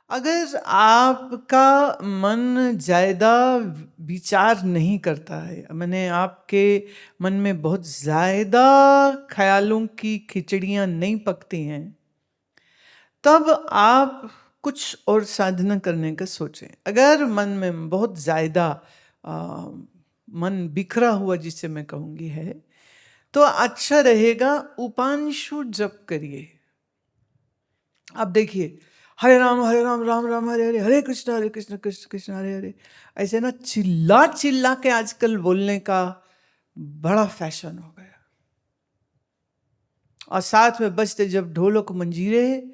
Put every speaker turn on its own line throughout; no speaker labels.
अगर आपका मन ज़्यादा विचार नहीं करता है, मैंने आपके मन में बहुत ज़्यादा ख्यालों की खिचड़ियाँ नहीं पकती हैं, तब आप कुछ और साधना करने का सोचें। अगर मन में बहुत ज़्यादा मन बिखरा हुआ जिसे मैं कहूँगी है, तो अच्छा रहेगा उपांशु जप करिए। आप देखिए, हरे राम राम राम हरे हरे, हरे कृष्ण कृष्ण कृष्ण हरे हरे, ऐसे ना चिल्ला चिल्ला के आजकल बोलने का बड़ा फैशन हो गया। और साथ में बजते जब ढोलक मंजीरे,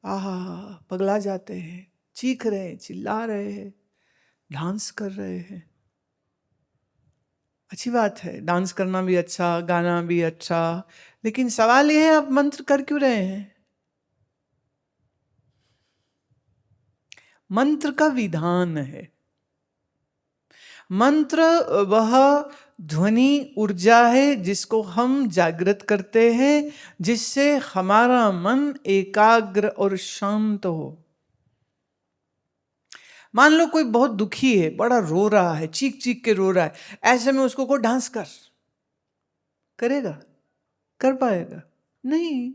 आहा, पगला जाते हैं, चीख रहे हैं, चिल्ला रहे हैं, डांस कर रहे हैं। अच्छी बात है, डांस करना भी अच्छा, गाना भी अच्छा, लेकिन सवाल यह है आप मंत्र कर क्यों रहे हैं? मंत्र का विधान है। मंत्र वह ध्वनि ऊर्जा है जिसको हम जागृत करते हैं, जिससे हमारा मन एकाग्र और शांत हो। मान लो कोई बहुत दुखी है, बड़ा रो रहा है, चीख चीख के रो रहा है, ऐसे में उसको को डांस कर, करेगा? कर पाएगा? नहीं।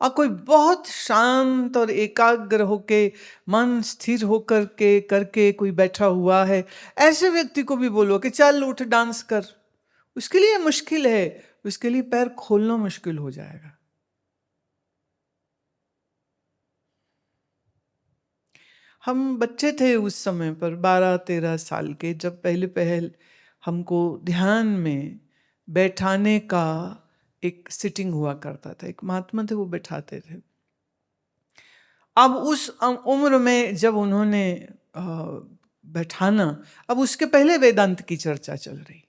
और कोई बहुत शांत और एकाग्र होके, मन स्थिर होकर के करके कोई बैठा हुआ है, ऐसे व्यक्ति को भी बोलो कि चल उठ डांस कर, उसके लिए मुश्किल है, उसके लिए पैर खोलना मुश्किल हो जाएगा। हम बच्चे थे उस समय पर 12-13 साल के, जब पहले हमको ध्यान में बैठाने का एक सिटिंग हुआ करता था, एक महात्मा थे वो बैठाते थे। अब उस उम्र में जब उन्होंने बैठाना, अब उसके पहले वेदांत की चर्चा चल रही,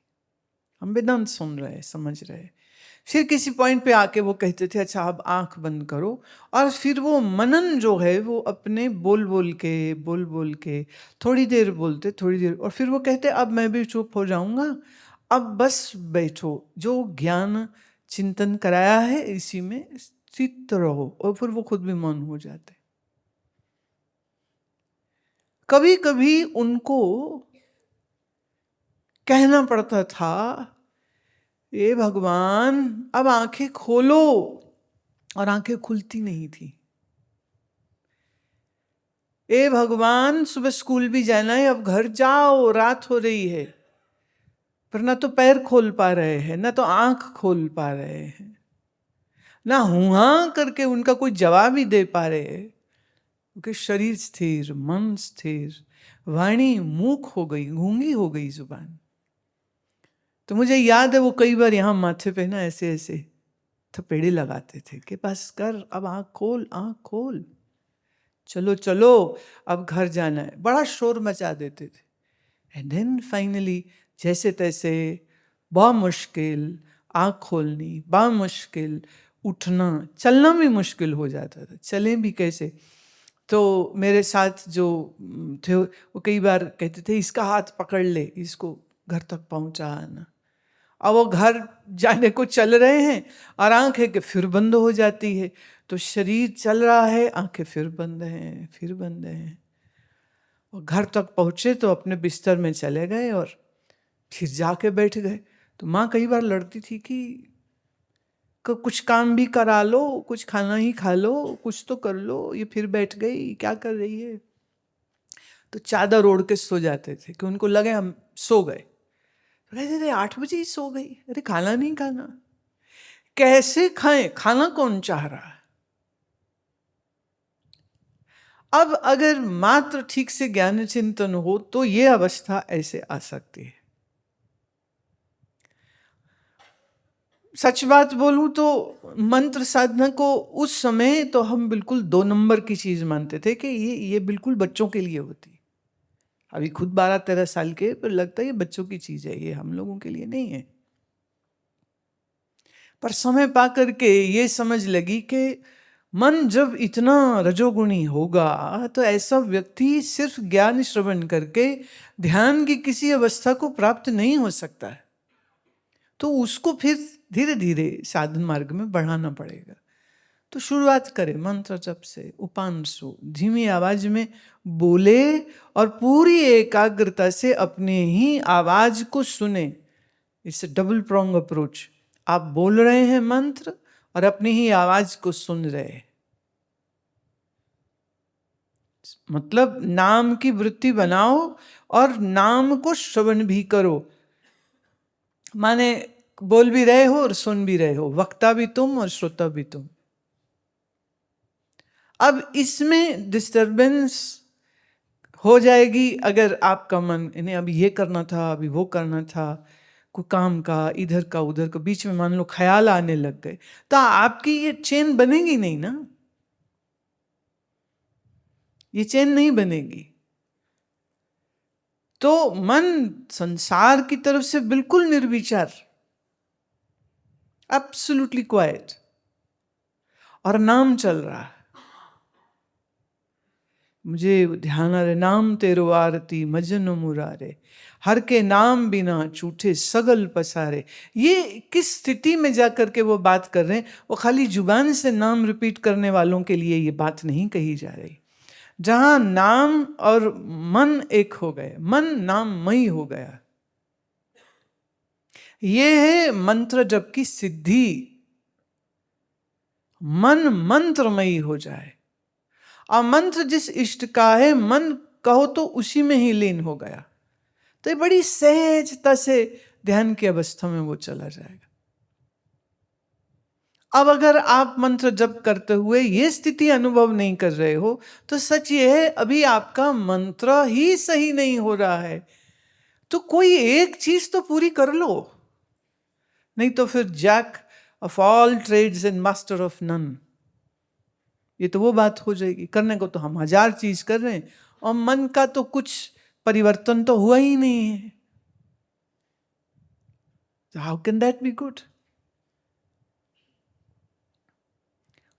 हम वेदांत सुन रहे, समझ रहे। फिर किसी पॉइंट पे आके वो कहते थे अच्छा अब आंख बंद करो, और फिर वो मनन जो है वो अपने बोल बोल के थोड़ी देर बोलते, थोड़ी देर, और फिर वो कहते अब मैं भी चुप हो जाऊंगा, अब बस बैठो, जो ज्ञान चिंतन कराया है इसी में स्थित रहो, और फिर वो खुद भी मौन हो जाते। कभी कभी उनको कहना पड़ता था, ये भगवान अब आंखें खोलो, और आंखें खुलती नहीं थी। ए भगवान सुबह स्कूल भी जाना है, अब घर जाओ, रात हो रही है। पर ना तो पैर खोल पा रहे हैं, ना तो आंख खोल पा रहे हैं, ना हुआ करके उनका कोई जवाब ही दे पा रहे हैं, क्योंकि शरीर स्थिर, मन स्थिर, वाणी मूक हो गई, गूंगी हो गई जुबान। तो मुझे याद है वो कई बार यहाँ माथे पे ना ऐसे ऐसे थपेड़े लगाते थे कि बस कर, अब आंख खोल, आंख खोल, चलो चलो अब घर जाना है, बड़ा शोर मचा देते थे। एंड देन फाइनली जैसे तैसे, बहुत मुश्किल आँख खोलनी, बहुत मुश्किल उठना, चलना भी मुश्किल हो जाता था, चलें भी कैसे। तो मेरे साथ जो थे वो कई बार कहते थे इसका हाथ पकड़ ले, इसको घर तक पहुंचा आना। अब वो घर जाने को चल रहे हैं और आंखें के फिर बंद हो जाती है, तो शरीर चल रहा है, आंखें फिर बंद हैं, फिर बंद हैं। और घर तक पहुंचे तो अपने बिस्तर में चले गए और फिर जाके बैठ गए। तो माँ कई बार लड़ती थी कि कुछ काम भी करा लो, कुछ खाना ही खा लो, कुछ तो कर लो, ये फिर बैठ गई, क्या कर रही है। तो चादर ओढ़ के सो जाते थे कि उनको लगे हम सो गए। तो कहते थे 8 बजे ही सो गई, अरे खाना नहीं खाना, कैसे खाएं, खाना कौन चाह रहा है। अब अगर मात्र ठीक से ज्ञान चिंतन हो तो ये अवस्था ऐसे आ सकती है। सच बात बोलूं तो मंत्र साधना को उस समय तो हम बिल्कुल 2 नंबर की चीज मानते थे कि ये बिल्कुल बच्चों के लिए होती। अभी खुद 12-13 साल के, पर लगता है ये बच्चों की चीज है, ये हम लोगों के लिए नहीं है। पर समय पा करके ये समझ लगी कि मन जब इतना रजोगुणी होगा तो ऐसा व्यक्ति सिर्फ ज्ञान श्रवण करके ध्यान की किसी अवस्था को प्राप्त नहीं हो सकता है। तो उसको फिर धीरे धीरे साधन मार्ग में बढ़ाना पड़ेगा। तो शुरुआत करें मंत्र जप से, उपांशु, धीमी आवाज में बोले और पूरी एकाग्रता से अपने ही आवाज को सुने। It's a double prong approach. आप बोल रहे हैं मंत्र और अपनी ही आवाज को सुन रहे हैं। मतलब नाम की वृत्ति बनाओ और नाम को श्रवण भी करो। माने बोल भी रहे हो और सुन भी रहे हो, वक्ता भी तुम और श्रोता भी तुम। अब इसमें डिस्टरबेंस हो जाएगी अगर आपका मन इन्हें अभी ये करना था, अभी वो करना था, कोई काम का, इधर का उधर का, बीच में मान लो ख्याल आने लग गए, तो आपकी ये चेन बनेगी नहीं ना, ये चेन नहीं बनेगी। तो मन संसार की तरफ से बिल्कुल निर्विचार, एब्सोल्युटली क्वाइट, और नाम चल रहा है। मुझे ध्यान आ रहे, नाम तेरो आरती मजन मुरारे, हर के नाम बिना छूटे सगल पसारे। ये किस स्थिति में जाकर के वो बात कर रहे हैं? वो खाली जुबान से नाम रिपीट करने वालों के लिए ये बात नहीं कही जा रही। जहां नाम और मन एक हो गए, मन नाममयी हो गया, ये है मंत्र जप की सिद्धि। मन मंत्रमयी हो जाए, और मंत्र जिस इष्ट का है, मन कहो तो उसी में ही लीन हो गया, तो ये बड़ी सहजता से ध्यान की अवस्था में वो चला जाएगा। अब अगर आप मंत्र जप करते हुए ये स्थिति अनुभव नहीं कर रहे हो, तो सच ये है अभी आपका मंत्र ही सही नहीं हो रहा है। तो कोई एक चीज तो पूरी कर लो, नहीं तो फिर jack of all trades and master of none, ये तो वो बात हो जाएगी। करने को तो हम 1000 चीज कर रहे हैं और मन का तो कुछ परिवर्तन तो हुआ ही नहीं है। How can that be good?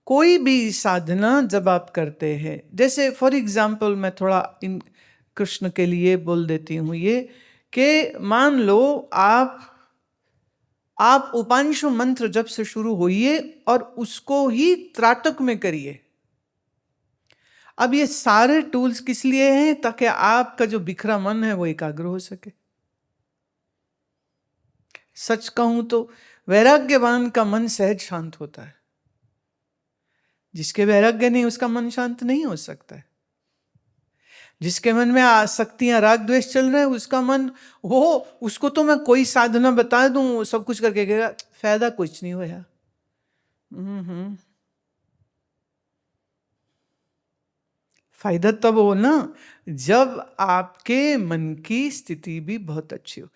कोई भी साधना जब आप करते हैं, जैसे फॉर एग्जाम्पल मैं थोड़ा इन कृष्ण के लिए बोल देती हूँ ये, कि मान लो आप उपांशु मंत्र जब से शुरू होइए और उसको ही त्राटक में करिए। अब ये सारे टूल्स किस लिए हैं? ताकि आपका जो बिखरा मन है वो एकाग्र हो सके। सच कहूं तो वैराग्यवान का मन सहज शांत होता है, जिसके वैराग्य नहीं उसका मन शांत नहीं हो सकता है। जिसके मन में आसक्तियां राग द्वेष चल रहे हैं, उसका मन वो, उसको तो मैं कोई साधना बता दूं सब कुछ करके कहेगा फायदा कुछ नहीं होया। फायदा तब हो ना जब आपके मन की स्थिति भी बहुत अच्छी हो।